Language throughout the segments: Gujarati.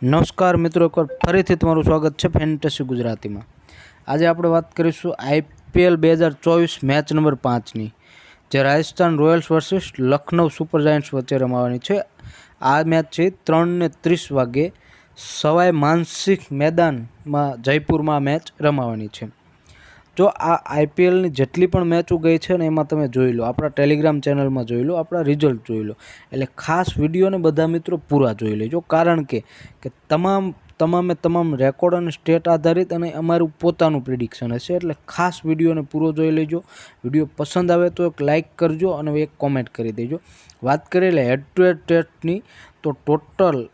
નમસ્કાર મિત્રો, એક વાર ફરીથી તમારું સ્વાગત છે ફેન્ટસી ગુજરાતીમાં। આજે આપણે વાત કરીશું IPL 2024 મેચ નંબર 5ની, જે Rajasthan Royals versus Lucknow super Giants વચ્ચે રમાવાની છે। આ મેચ છે 3:30 વાગે સવાઈ માનસિંહ મેદાનમાં જયપુરમાં મેચ રમાવાની છે। જો આ IPLની જેટલી પણ મેચો ગઈ છે ને એમાં તમે જોઈ લો, આપણા ટેલિગ્રામ ચેનલમાં જોઈ લો, આપણા રિઝલ્ટ જોઈ લો, એટલે ખાસ વિડીયોને બધા મિત્રો પૂરા જોઈ લેજો, કારણ કે તમામ રેકોર્ડ અને સ્ટેટ આધારિત અને અમારું પોતાનું પ્રિડિક્શન હશે, એટલે ખાસ વિડીયોને પૂરો જોઈ લેજો। વિડીયો પસંદ આવે તો એક લાઇક કરજો અને એક કોમેન્ટ કરી દેજો। વાત કરીએ હેડ ટુ હેડ ટેસ્ટની, તો ટોટલ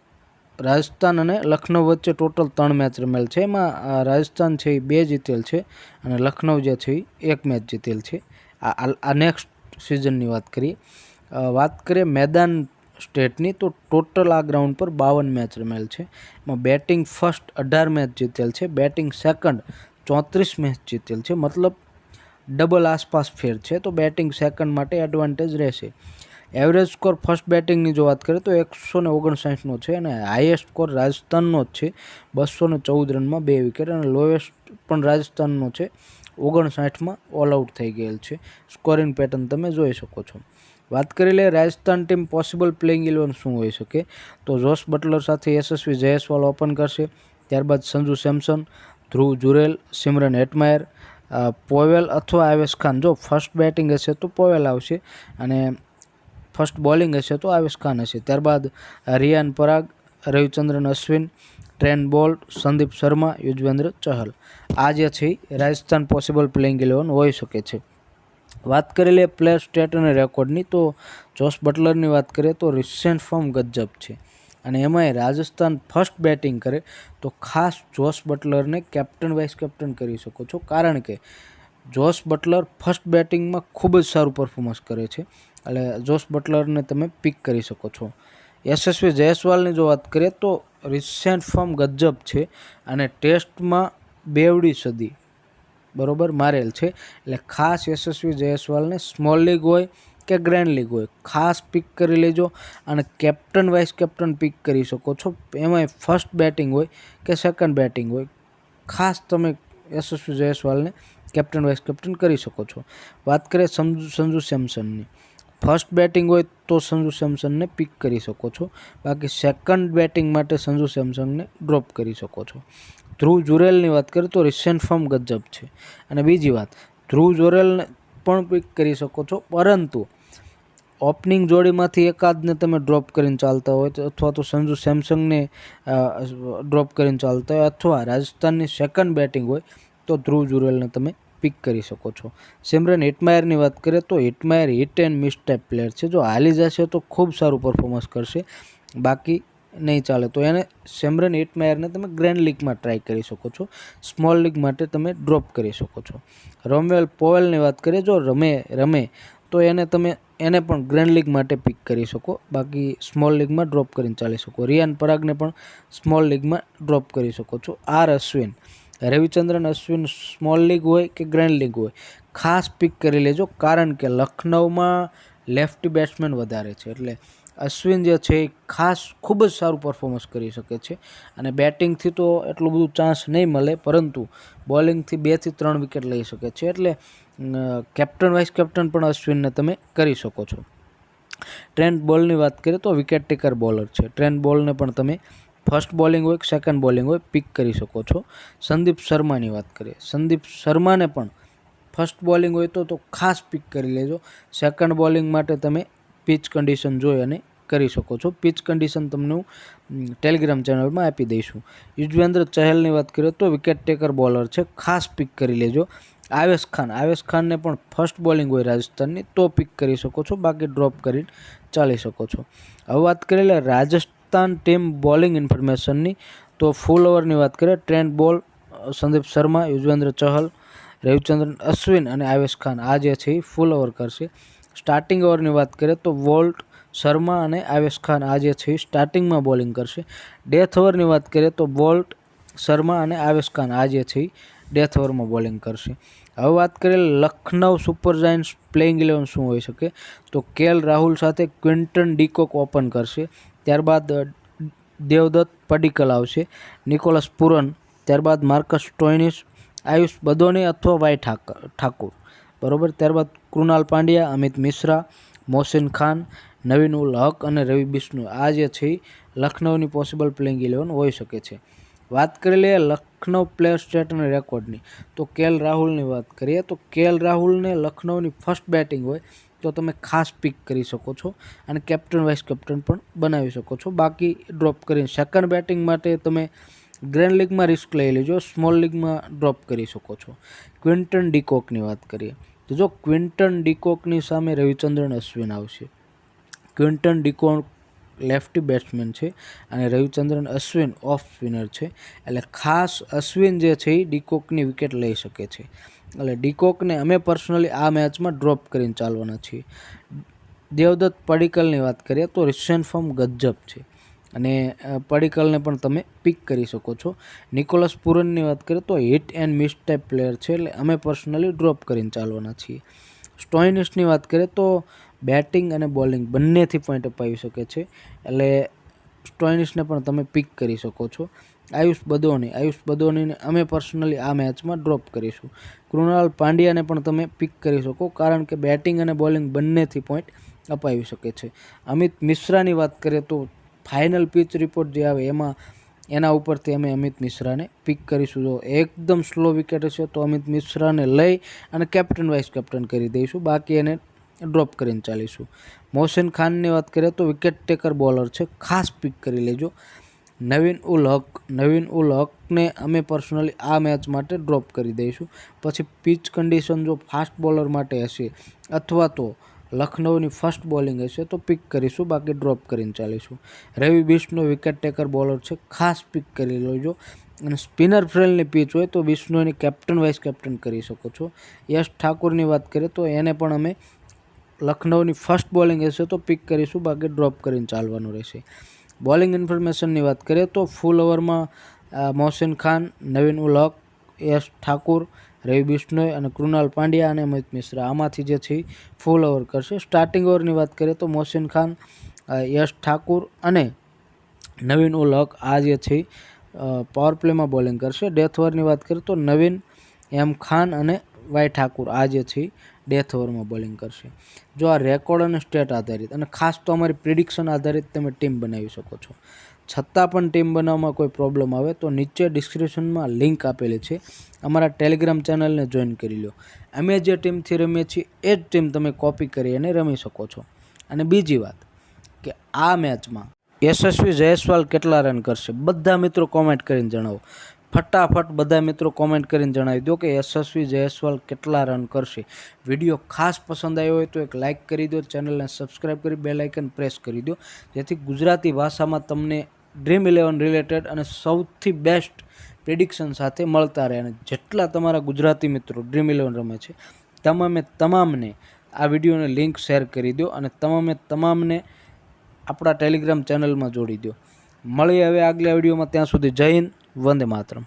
રાજસ્થાન અને લખનઉ વચ્ચે ટોટલ 3 મેચ રમેલ છે। એમાં રાજસ્થાન છે એ 2 જીતેલ છે અને લખનઉ જે છે એ 1 મેચ જીતેલ છે। આ નેક્સ્ટ સિઝનની વાત કરીએ મેદાન સ્ટેટની, તો ટોટલ આ ગ્રાઉન્ડ પર 52 મેચ રમેલ છે। એમાં બેટિંગ ફર્સ્ટ 18 મેચ જીતેલ છે, બેટિંગ સેકન્ડ 34 મેચ જીતેલ છે, મતલબ ડબલ આસપાસ ફેર છે, તો બેટિંગ સેકન્ડ માટે એડવાન્ટેજ રહેશે। એવરેજ સ્કોર ફર્સ્ટ બેટિંગની જો વાત કરીએ તો 159નો છે અને હાઈએસ્ટ સ્કોર રાજસ્થાનનો જ છે, 214 રનમાં 2 વિકેટ, અને લોએસ્ટ પણ રાજસ્થાનનો છે, 59માં ઓલ આઉટ થઈ ગયેલ છે। સ્કોરિંગ પેટર્ન તમે જોઈ શકો છો। વાત કરી લે રાજસ્થાન ટીમ પોસિબલ પ્લેઇંગ 11 શું હોઈ શકે, તો જોસ બટલર સાથે યશસ્વી જયસ્વાલ ઓપન કરશે, ત્યારબાદ સંજુ સેમસન, ધ્રુવ જુરેલ, સિમરન હેટમાયર, પોવેલ અથવા આવેશ ખાન। જો ફર્સ્ટ બેટિંગ હશે તો પોવેલ આવશે અને ફર્સ્ટ બોલિંગ હશે તો આવેશ ખાન હશે। ત્યારબાદ રિયાન પરાગ, રવિચંદ્રન અશ્વિન, ટ્રેન્ટ બોલ્ટ, સંદીપ શર્મા, યુજવેન્દ્ર ચહલ, આ જે છે રાજસ્થાન પોસિબલ પ્લેઇંગ 11 હોઈ શકે છે। વાત કરી લે પ્લેયર સ્ટેટ અને રેકોર્ડની, તો જોસ બટલરની વાત કરીએ તો રિસેન્ટ ફોર્મ ગજબ છે, અને એમાંય રાજસ્થાન ફર્સ્ટ બેટિંગ કરે તો ખાસ જોસ બટલરને કેપ્ટન વાઇસ કેપ્ટન કરી શકો છો, કારણ કે જોસ બટલર ફર્સ્ટ બેટિંગમાં ખૂબ જ સારું પરફોર્મન્સ કરે છે, એટલે જોસ બટલરને તમે પિક કરી શકો છો। યશસ્વી જયસ્વાલની જો વાત કરીએ તો રિસેન્ટ ફોર્મ ગજબ છે અને ટેસ્ટમાં 2ડી સદી બરોબર મારેલ છે, એટલે ખાસ યશસ્વી જયસ્વાલને સ્મોલ લીગ હોય કે ગ્રેન્ડ લીગ હોય ખાસ પિક કરી લેજો અને કેપ્ટન વાઇસ કેપ્ટન પિક કરી શકો છો। એમાંય ફર્સ્ટ બેટિંગ હોય કે સેકન્ડ બેટિંગ હોય, ખાસ તમે યશસ્વી જયસ્વાલને કેપ્ટન વાઇસ કેપ્ટન કરી શકો છો। વાત કરીએ સંજુ સેમસનની, ફર્સ્ટ બેટિંગ હોય તો સંજુ સેમસનને પિક કરી શકો છો, બાકી સેકન્ડ બેટિંગ માટે સંજુ સેમસનને ડ્રોપ કરી શકો છો। ધ્રુવ જુરેલની વાત કરીએ તો રિસેન્ટ ફોર્મ ગજબ છે, અને બીજી વાત ધ્રુવ જુરેલને પણ પિક કરી શકો છો, પરંતુ ઓપનિંગ જોડીમાંથી એકાદને તમે ડ્રોપ કરીને ચાલતા હોય અથવા તો સંજુ સેમસંગને ડ્રોપ કરીને ચાલતા હોય, અથવા રાજસ્થાનની સેકન્ડ બેટિંગ હોય તો ધ્રુવ જુરેલને તમે પિક કરી શકો છો। સિમરન હેટમાયરની વાત કરીએ તો Hetmyer hit and miss type player છે, જો હાલી જશે તો ખૂબ સારું પરફોર્મન્સ કરશે, બાકી નહીં ચાલે તો એને સિમરન હેટમાયરને તમે ગ્રેન્ડ લીગમાં ટ્રાય કરી શકો છો, સ્મોલ લીગ માટે તમે ડ્રોપ કરી શકો છો। રોમવેલ પોવેલની વાત કરીએ, જો રમે તો એને પણ ગ્રેન્ડ લીગ માટે પિક કરી શકો, બાકી સ્મોલ લીગમાં ડ્રોપ કરીને ચાલી શકો। રિયાન પરાગને પણ સ્મોલ લીગમાં ડ્રોપ કરી શકો છો। અશ્વિન, રવિચંદ્રન અશ્વિન સ્મોલ લીગ હોય કે ગ્રેન્ડ લીગ હોય ખાસ પિક કરી લેજો, કારણ કે લખનઉમાં લેફ્ટી બેટ્સમેન વધારે છે, એટલે અશ્વિન જે છે એ ખાસ ખૂબ જ સારું પરફોર્મન્સ કરી શકે છે, અને બેટિંગથી તો એટલું બધું ચાન્સ નહીં મળે, પરંતુ બોલિંગથી 2 થી 3 વિકેટ લઈ શકે છે, એટલે કેપ્ટન વાઇસ કેપ્ટન પણ અશ્વિનને તમે કરી શકો છો। ટ્રેન્ટ બોલ્ટની વાત કરીએ તો વિકેટ ટેકર બોલર છે, ટ્રેન્ટ બોલ્ટને પણ તમે ફર્સ્ટ બોલિંગ હોય કે સેકન્ડ બોલિંગ હોય પિક કરી શકો છો। સંદીપ શર્માની વાત કરીએ, સંદીપ શર્માને પણ ફર્સ્ટ બોલિંગ હોય તો ખાસ પિક કરી લેજો, સેકન્ડ બોલિંગ માટે તમે પિચ કન્ડિશન જોઈ અને કરી શકો છો। પિચ કન્ડિશન તમને હું ટેલિગ્રામ ચેનલમાં આપી દઈશું। યુજવેન્દ્ર ચહલની વાત કરીએ તો વિકેટ ટેકર બોલર છે, ખાસ પિક કરી લેજો। આવેશ ખાનને પણ ફર્સ્ટ બોલિંગ હોય રાજસ્થાનની તો પિક કરી શકો છો, બાકી ડ્રોપ કરી ચાલી શકો છો। હવે વાત કરી લે રાજસ્થાન ટીમ બોલિંગ ઇન્ફોર્મેશનની, તો ફૂલ ઓવરની વાત કરીએ ટ્રેન્ટ બોલ્ટ, સંદીપ શર્મા, યુજવેન્દ્ર ચહલ, રવિચંદ્રન અશ્વિન અને આવેશ ખાન આ જે છે એ ફૂલ ઓવર કરશે। સ્ટાર્ટિંગ ઓવરની વાત કરીએ તો વોલ્ટ, શર્મા અને આવેશ ખાન આ જે છે એ સ્ટાર્ટિંગમાં બોલિંગ કરશે। ડેથ ઓવરની વાત કરીએ તો વોલ્ટ, શર્મા અને આવેશ ખાન આ જે છે એ ડેથ ઓવરમાં બોલિંગ કરશે। હવે વાત કરીએ લખનઉ સુપર જાયન્ટ્સ પ્લેઇંગ 11 શું હોઈ શકે, તો કેએલ રાહુલ સાથે ક્વિન્ટન ડી કોક ઓપન કરશે, ત્યારબાદ દેવદત્ત પડિક્કલ આવશે, નિકોલસ પૂરન, ત્યારબાદ માર્કસ સ્ટોઇનિસ, આયુષ બદોની અથવા વાય ઠાકુર, બરાબર. ત્યારબાદ કૃણાલ પાંડ્યા, અમિત મિશ્રા, મોહસિન ખાન, નવીન ઉલ હક અને રવિ બિશ્નોઈ. આ જે છે એ લખનૌની પોસિબલ પ્લેઇંગ 11 હોઈ શકે છે. વાત કરી લઈએ લખનૌ પ્લેયર સ્ટેટ અને રેકોર્ડની, તો કેએલ રાહુલની વાત કરીએ તો કેએલ રાહુલને લખનૌની ફર્સ્ટ બેટિંગ હોય તો તમે ખાસ પિક કરી શકો છો અને કેપ્ટન વાઇસ કેપ્ટન પણ બનાવી શકો છો. બાકી ડ્રોપ કરીને સેકન્ડ બેટિંગ માટે તમે ગ્રેન્ડ લીગમાં રિસ્ક લઈ લેજો, સ્મોલ લીગમાં ડ્રોપ કરી શકો છો. ક્વિન્ટન ડીકોકની વાત કરીએ તો જો ક્વિન્ટન ડીકોકની સામે રવિચંદ્રન અશ્વિન આવશે. ક્વિન્ટન ડીકોક લેફ્ટી બેટ્સમેન છે અને રવિચંદ્રન અશ્વિન ઓફ સ્પિનર છે, એટલે ખાસ અશ્વિન જે છે એ ડીકોકની વિકેટ લઈ શકે છે. એટલે ડીકોકને અમે પર્સનલી આ મેચમાં ડ્રોપ કરીને ચાલવાના છીએ. દેવદત્ત પડિક્કલની વાત કરીએ તો રિસેન્ટ ફોર્મ ગજબ છે અને પડિક્કલને પણ તમે પિક કરી શકો છો. નિકોલસ પૂરનની વાત કરીએ તો hit and miss type player છે, એટલે અમે પર્સનલી ડ્રોપ કરીને ચાલવાના છીએ. સ્ટોઇનિસની વાત કરીએ તો બેટિંગ અને બોલિંગ બંનેથી પોઈન્ટ અપાવી શકે છે, એટલે સ્ટોઇનિસને પણ તમે પિક કરી શકો છો. આયુષ બદોનીને અમે પર્સનલી આ મેચમાં ડ્રોપ કરીશું. કૃણાલ પાંડ્યાને પણ તમે પિક કરી શકો, કારણ કે બેટિંગ અને બોલિંગ બંનેથી પોઈન્ટ અપાવી શકે છે. અમિત મિશ્રાની વાત કરીએ તો ફાઇનલ પિચ રિપોર્ટ જે આવે એના ઉપરથી અમે અમિત મિશ્રાને પિક કરીશું. જો એકદમ સ્લો વિકેટ હશે તો અમિત મિશ્રાને લઈ અને કેપ્ટન વાઇસ કેપ્ટન કરી દઈશું, બાકી એને ડ્રોપ કરીને ચાલીશું. મોહસિન ખાનની વાત કરીએ તો વિકેટ ટેકર બોલર છે, ખાસ પિક કરી લેજો. નવીન ઉલ હકને અમે પર્સનલી આ મેચ માટે ડ્રોપ કરી દઈશું. પછી પિચ કન્ડિશન જો ફાસ્ટ બોલર માટે હશે અથવા તો લખનૌની ફર્સ્ટ બોલિંગ હશે તો પિક કરીશું, બાકી ડ્રોપ કરીને ચાલીશું. રવિ બિશ્નોઈ વિકેટ ટેકર બોલર છે, ખાસ પિક કરી લેજો. અને સ્પિનર ફ્રેન્ડલી પિચ હોય તો બિશ્નોઈની કેપ્ટન વાઇસ કેપ્ટન કરી શકો છો. યશ ઠાકુરની વાત કરીએ તો એને પણ અમે લખનૌની ફર્સ્ટ બોલિંગ હશે તો પિક કરીશું, બાકી ડ્રોપ કરીને ચાલવાનું રહેશે. બોલિંગ ઇન્ફોર્મેશનની વાત કરીએ તો ફૂલ ઓવરમાં મોહસિન ખાન, નવીન ઉલ હક, યશ ઠાકુર, રવિ બિશ્નોઈ અને કૃણાલ પાંડ્યા અને અમિત મિશ્રા આમાંથી જે છે ફૂલ ઓવર કરશે. સ્ટાર્ટિંગ ઓવરની વાત કરીએ તો મોહસિન ખાન, યશ ઠાકુર અને નવીન ઉલ હક આ જે છે પાવર પ્લેમાં બોલિંગ કરશે. ડેથ ઓવરની વાત કરીએ તો નવીન એમ ખાન અને વાય ઠાકુર આ જે છે ડેથ ઓવરમાં બોલિંગ કરશે. જો આ રેકોર્ડ અને સ્ટેટ આધારિત અને ખાસ તો અમારી પ્રિડિક્શન આધારિત તમે ટીમ બનાવી શકો છો. છતાં પણ ટીમ બનાવવામાં કોઈ પ્રોબ્લેમ આવે તો નીચે ડિસ્ક્રિપ્શનમાં લિંક આપેલી છે, અમારા ટેલિગ્રામ ચેનલને જોઈન કરી લો. અમે જે ટીમથી રમીએ છીએ એ જ ટીમ તમે કોપી કરી અને રમી શકો છો. અને બીજી વાત કે આ મેચમાં યશસ્વી જયસ્વાલ કેટલા રન કરશે બધા મિત્રો કોમેન્ટ કરીને જણાવો. ફટાફટ બધા મિત્રો કોમેન્ટ કરીને જણાવી દો કે યશસ્વી જયસ્વાલ કેટલા રન કરશે. વિડીયો ખાસ પસંદ આવ્યો હોય તો એક લાઇક કરી દો, ચેનલને સબસ્ક્રાઈબ કરી બેલ આઇકન પ્રેસ કરી દો, જેથી ગુજરાતી ભાષામાં તમને ડ્રીમ 11 રિલેટેડ અને સૌથી બેસ્ટ પ્રિડિક્શન સાથે મળતા રહે. અને જેટલા તમારા ગુજરાતી મિત્રો ડ્રીમ 11 રમે છે તમામને આ વિડીયોની લિંક શેર કરી દો અને તમામને આપણા ટેલિગ્રામ ચેનલમાં જોડી દો. મળીએ હવે આગલા વિડીયોમાં, ત્યાં સુધી જય હિન્દ, વંદે માતરમ.